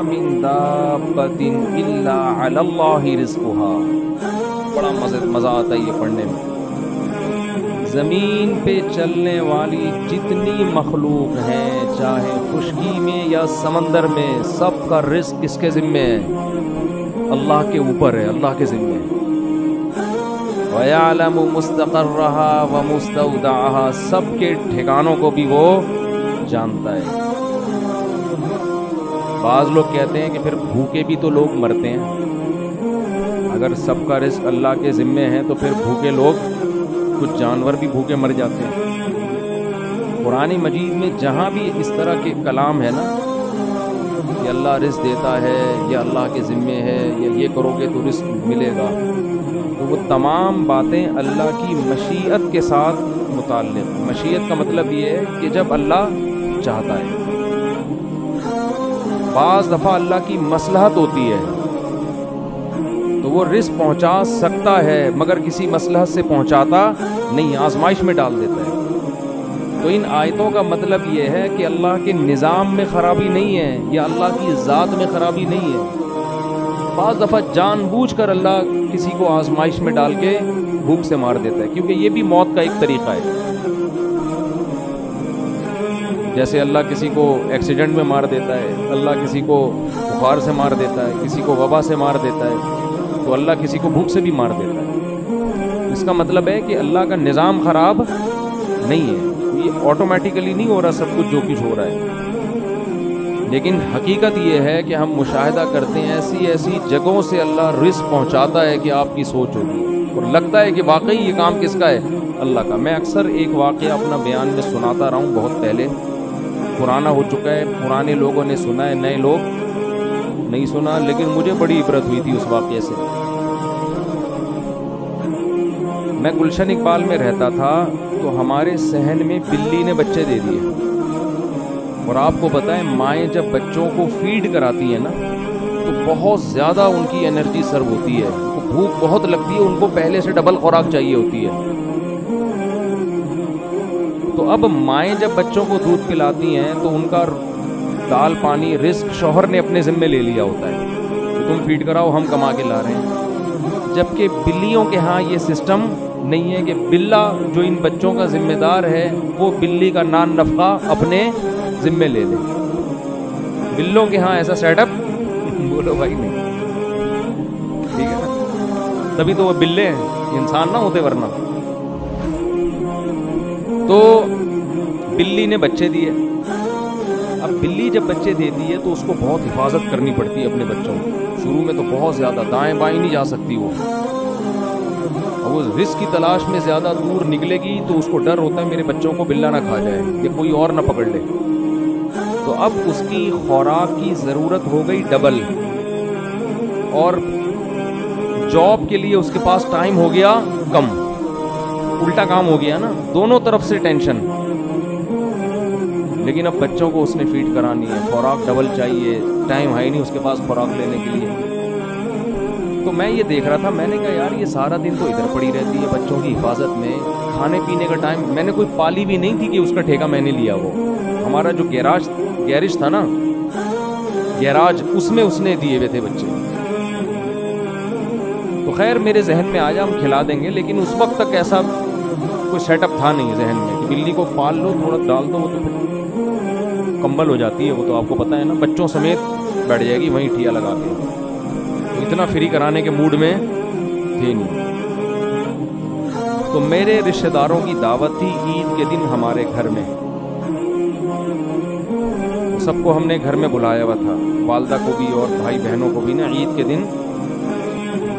من دابۃ الا علی اللہ رزقها. بڑا مزہ آتا ہے یہ پڑھنے میں. زمین پہ چلنے والی جتنی مخلوق ہیں چاہے خشکی میں یا سمندر میں، سب کا رزق کس کے ذمے ہے؟ اللہ کے اوپر ہے، اللہ کے ذمے ہے. وَيَعْلَمُ مُسْتَقَرَّهَا وَمُسْتَوْدَعَهَا، سب کے ٹھکانوں کو بھی وہ جانتا ہے. بعض لوگ کہتے ہیں کہ پھر بھوکے بھی تو لوگ مرتے ہیں. اگر سب کا رزق اللہ کے ذمے ہے تو پھر بھوکے لوگ، کچھ جانور بھی بھوکے مر جاتے ہیں. قرآن مجید میں جہاں بھی اس طرح کے کلام ہے نا کہ اللہ رزق دیتا ہے یا اللہ کے ذمے ہے یا یہ کرو گے تو رزق ملے گا، تو وہ تمام باتیں اللہ کی مشیت کے ساتھ متعلق. مشیت کا مطلب یہ ہے کہ جب اللہ چاہتا ہے. بعض دفعہ اللہ کی مصلحت ہوتی ہے تو وہ رزق پہنچا سکتا ہے مگر کسی مصلحت سے پہنچاتا نہیں، آزمائش میں ڈال دیتا ہے. تو ان آیتوں کا مطلب یہ ہے کہ اللہ کے نظام میں خرابی نہیں ہے یا اللہ کی ذات میں خرابی نہیں ہے. بعض دفعہ جان بوجھ کر اللہ کسی کو آزمائش میں ڈال کے بھوک سے مار دیتا ہے، کیونکہ یہ بھی موت کا ایک طریقہ ہے. جیسے اللہ کسی کو ایکسیڈنٹ میں مار دیتا ہے، اللہ کسی کو بخار سے مار دیتا ہے، کسی کو وبا سے مار دیتا ہے، تو اللہ کسی کو بھوک سے بھی مار دیتا ہے. اس کا مطلب ہے کہ اللہ کا نظام خراب نہیں ہے. یہ آٹومیٹیکلی نہیں ہو رہا سب کچھ جو کچھ ہو رہا ہے، لیکن حقیقت یہ ہے کہ ہم مشاہدہ کرتے ہیں ایسی ایسی جگہوں سے اللہ رزق پہنچاتا ہے کہ آپ کی سوچ ہوگی اور لگتا ہے کہ واقعی یہ کام کس کا ہے؟ اللہ کا. میں اکثر ایک واقعہ اپنا بیان میں سناتا رہا ہوں، بہت پہلے پرانا ہو چکا ہے، پرانے لوگوں نے سنا ہے، نئے لوگ نہیں سنا، لیکن مجھے بڑی عبرت ہوئی تھی اس واقعے سے. میں گلشن اقبال میں رہتا تھا تو ہمارے صحن میں بلی نے بچے دے دیے. اور آپ کو بتائیں مائیں جب بچوں کو فیڈ کراتی ہیں نا تو بہت زیادہ ان کی انرجی سرو ہوتی ہے، بھوک بہت لگتی ہے، ان کو پہلے سے ڈبل خوراک چاہیے ہوتی ہے. تو اب مائیں جب بچوں کو دودھ پلاتی ہیں تو ان کا دال پانی رزق شوہر نے اپنے ذمے لے لیا ہوتا ہے کہ تم فیڈ کراؤ، ہم کما کے لا رہے ہیں. جبکہ بلیوں کے ہاں یہ سسٹم نہیں ہے کہ بلا جو ان بچوں کا ذمہ دار ہے وہ بلی کا نان نفقہ اپنے ذمے لے لے. بلوں کے ہاں ایسا سیٹ اپ بولو بھائی نہیں، ٹھیک ہے نا، تبھی تو وہ بلے ہیں، انسان نہ ہوتے ورنہ. تو بلی نے بچے دیے. اب بلی جب بچے دیتی ہے تو اس کو بہت حفاظت کرنی پڑتی ہے اپنے بچوں کی. شروع میں تو بہت زیادہ دائیں بائیں نہیں جا سکتی وہ، اور وہ رزق کی تلاش میں زیادہ دور نکلے گی تو اس کو ڈر ہوتا ہے میرے بچوں کو بلا نہ کھا جائے یا کوئی اور نہ پکڑ لے. تو اب اس کی خوراک کی ضرورت ہو گئی ڈبل، اور جاب کے لیے اس کے پاس ٹائم ہو گیا کم. الٹا کام ہو گیا نا، دونوں طرف سے ٹینشن. لیکن اب بچوں کو اس نے فیڈ کرانی ہے، خوراک ڈبل چاہیے، ٹائم ہے ہی نہیں اس کے پاس خوراک لینے کے لیے. تو میں یہ دیکھ رہا تھا، میں نے کہا یار یہ سارا دن تو ادھر پڑی رہتی ہے بچوں کی حفاظت میں، کھانے پینے کا ٹائم. میں نے کوئی پالی بھی نہیں تھی کہ اس کا ٹھیکہ میں نے لیا. وہ ہمارا جو گیرج تھا نا، گیراج، اس میں اس نے دیے ہوئے تھے بچے. تو خیر میرے ذہن میں آیا ہم کھلا دیں گے، لیکن اس وقت تک ایسا کوئی سیٹ اپ تھا نہیں ذہن میں کہ بلی کو پال لو، تھوڑا ڈال دو، وہ تو پھر کمبل ہو جاتی ہے، وہ تو آپ کو پتہ ہے نا، بچوں سمیت بیٹھ جائے گی وہیں ٹھیا لگا کے. تو اتنا فری کرانے کے موڈ میں تھے نہیں. تو میرے رشتہ داروں کی دعوت تھی عید کے دن ہمارے گھر میں. سب کو ہم نے گھر میں بلایا ہوا تھا، والدہ کو بھی اور بھائی بہنوں کو بھی نا. عید کے دن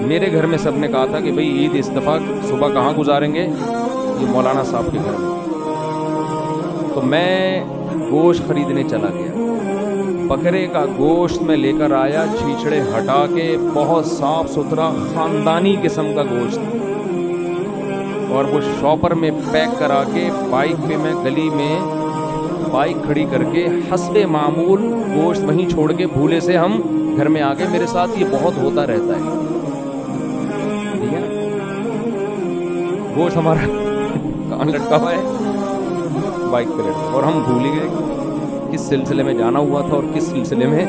میرے گھر میں سب نے کہا تھا کہ بھئی عید اس دفعہ صبح کہاں گزاریں گے؟ یہ مولانا صاحب کے گھر میں. تو میں گوشت خریدنے چلا گیا. بکرے کا گوشت میں لے کر آیا، چھیچڑے ہٹا کے، بہت صاف ستھرا خاندانی قسم کا گوشت. اور وہ شاپر میں پیک کرا کے بائک پہ میں گلی میں بائک کھڑی کر کے حسب معمول گوشت وہیں چھوڑ کے بھولے سے ہم گھر میں آ گئے. میرے ساتھ یہ بہت ہوتا رہتا ہے. ٹھیک ہے، گوشت ہمارا کان لٹکا ہوا ہے، بائک پہ لٹکا، اور ہم بھول ہی گئے کس سلسلے میں جانا ہوا تھا اور کس سلسلے میں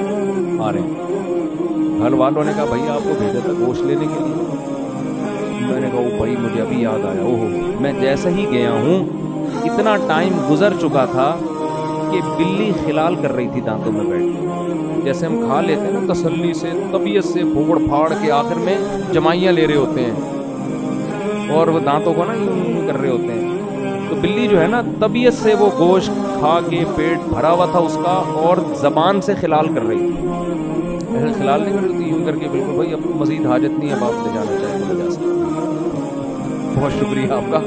آ رہے ہیں. گھر والوں نے کہا بھائی آپ کو بھیجا تھا گوشت لینے کے لیے. میں نے کہا او بھائی مجھے ابھی یاد آیا. اوہو میں جیسے ہی گیا ہوں اتنا ٹائم گزر چکا تھا کہ بلی خلال کر رہی تھی دانتوں میں بیٹھ کے. جیسے ہم کھا لیتے ہیں نا تسلی سے طبیعت سے پھوڑ پھاڑ کے آخر میں جمائیاں لے رہے ہوتے ہیں اور وہ دانتوں کو نا یوں کر رہے ہوتے ہیں. تو بلی جو ہے نا طبیعت سے وہ گوشت کھا کے پیٹ بھرا ہوا تھا اس کا اور زبان سے خلال کر رہی تھی. ایسے خلال نہیں کر رہی تھی یوں کر کے بالکل بھائی اب مزید حاجت نہیں ہے اب آپ لے جانا چاہے تو لے جا سکتے. بہت شکریہ آپ کا,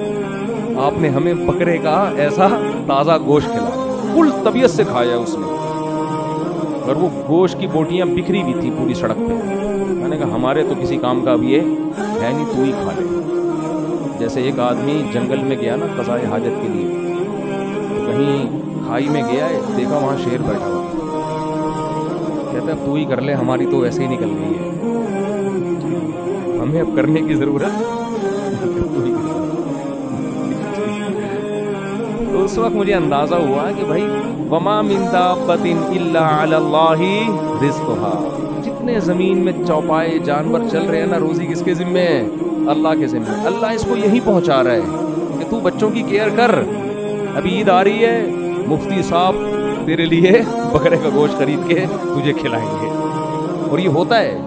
آپ نے ہمیں بکرے کا ایسا تازہ گوشت کھلایا, فل طبیعت سے کھایا اس نے. اور وہ گوشت کی بوٹیاں بکھری بھی تھیں پوری سڑک پہ. میں نے کہا ہمارے تو کسی کام کا اب یہ ہے نہیں, تو ہی کھا لے. جیسے ایک آدمی جنگل میں گیا نا قضائے حاجت کے لیے, تو کہیں کھائی میں گیا ہے, دیکھا وہاں شیر بیٹھا ہوا, کہتا ہے اب تو ہی کر لے, ہماری تو ایسے ہی نکل گئی ہے, ہمیں اب کرنے کی ضرورت. تو اس وقت مجھے اندازہ ہوا کہ بھائی وما من دابۃ الا علی اللہ رزقها, جتنے زمین میں چوپائے جانور چل رہے ہیں نا روزی کس کے ذمے ہے؟ اللہ کے ذمے. اللہ اس کو یہی پہنچا رہا ہے کہ تو بچوں کی کیئر کر. ابھی عید آ رہی ہے, مفتی صاحب تیرے لیے بکرے کا گوشت خرید کے تجھے کھلائیں گے. اور یہ ہوتا ہے,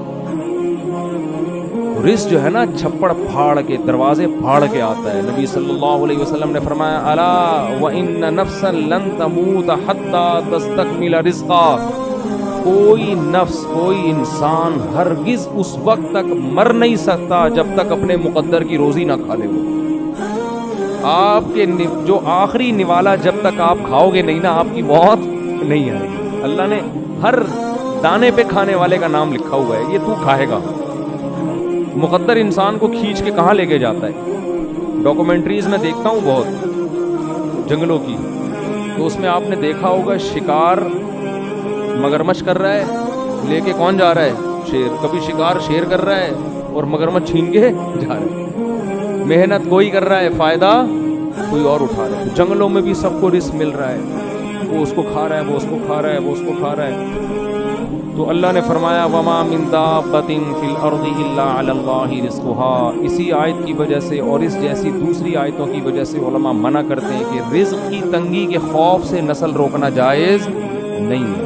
رزق جو ہے نا چھپڑ پھاڑ کے دروازے پھاڑ کے آتا ہے. نبی صلی اللہ علیہ وسلم نے فرمایا الا وان نفسا لن تموت حتى تستكمل رزقا, کوئی نفس کوئی انسان ہرگز اس وقت تک مر نہیں سکتا جب تک اپنے مقدر کی روزی نہ کھا لے. وہ آپ کے جو آخری نوالا جب تک آپ کھاؤ گے نہیں نا آپ کی موت نہیں آئے گی. اللہ نے ہر دانے پہ کھانے والے کا نام لکھا ہوا ہے, یہ تو کھائے گا. مقدر انسان کو کھینچ کے کہاں لے کے جاتا ہے. ڈاکومنٹریز میں دیکھتا ہوں بہت جنگلوں کی, تو اس میں آپ نے دیکھا ہوگا شکار مگرمچھ کر رہا ہے, لے کے کون جا رہا ہے؟ شیر. کبھی شکار شیر کر رہا ہے اور مگرمچھ چھین کے جا رہا ہے. محنت کوئی کر رہا ہے, فائدہ کوئی اور اٹھا رہا ہے. جنگلوں میں بھی سب کو رزق مل رہا ہے, وہ اس کو کھا رہا ہے, وہ اس کو کھا رہا ہے, وہ اس کو کھا رہا ہے. تو اللہ نے فرمایا وما من دابۃ فی الارض الا علی اللہ رزقها. اسی آیت کی وجہ سے اور اس جیسی دوسری آیتوں کی وجہ سے علماء منع کرتے ہیں کہ رزق کی تنگی کے خوف سے نسل روکنا جائز نہیں ہے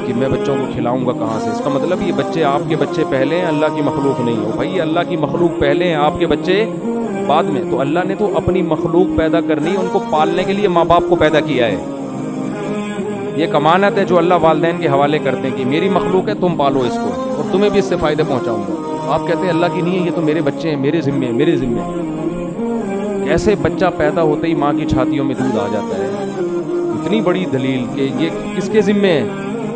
کہ میں بچوں کو کھلاؤں گا کہاں سے. اس کا مطلب یہ بچے آپ کے بچے پہلے ہیں, اللہ کی مخلوق نہیں ہو. بھائی اللہ کی مخلوق پہلے ہیں, آپ کے بچے بعد میں. تو اللہ نے تو اپنی مخلوق پیدا کرنی, ان کو پالنے کے لیے ماں باپ کو پیدا کیا ہے. یہ کمانت ہے جو اللہ والدین کے حوالے کرتے ہیں کہ میری مخلوق ہے, تم پالو اس کو اور تمہیں بھی اس سے فائدے پہنچاؤں گا. آپ کہتے ہیں اللہ کی نہیں ہے, یہ تو میرے بچے ہیں, میرے ذمے ہیں, میرے ذمے. کیسے بچہ پیدا ہوتے ہی ماں کی چھاتیوں میں دودھ آ جاتا ہے, اتنی بڑی دلیل کہ یہ کس کے ذمے ہے؟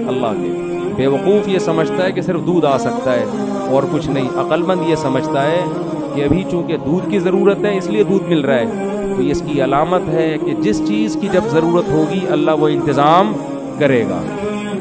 اللہ کے. بیوقوف یہ سمجھتا ہے کہ صرف دودھ آ سکتا ہے اور کچھ نہیں. عقل مند یہ سمجھتا ہے کہ ابھی چونکہ دودھ کی ضرورت ہے اس لیے دودھ مل رہا ہے. تو اس کی علامت ہے کہ جس چیز کی جب ضرورت ہوگی اللہ وہ انتظام کرے گا.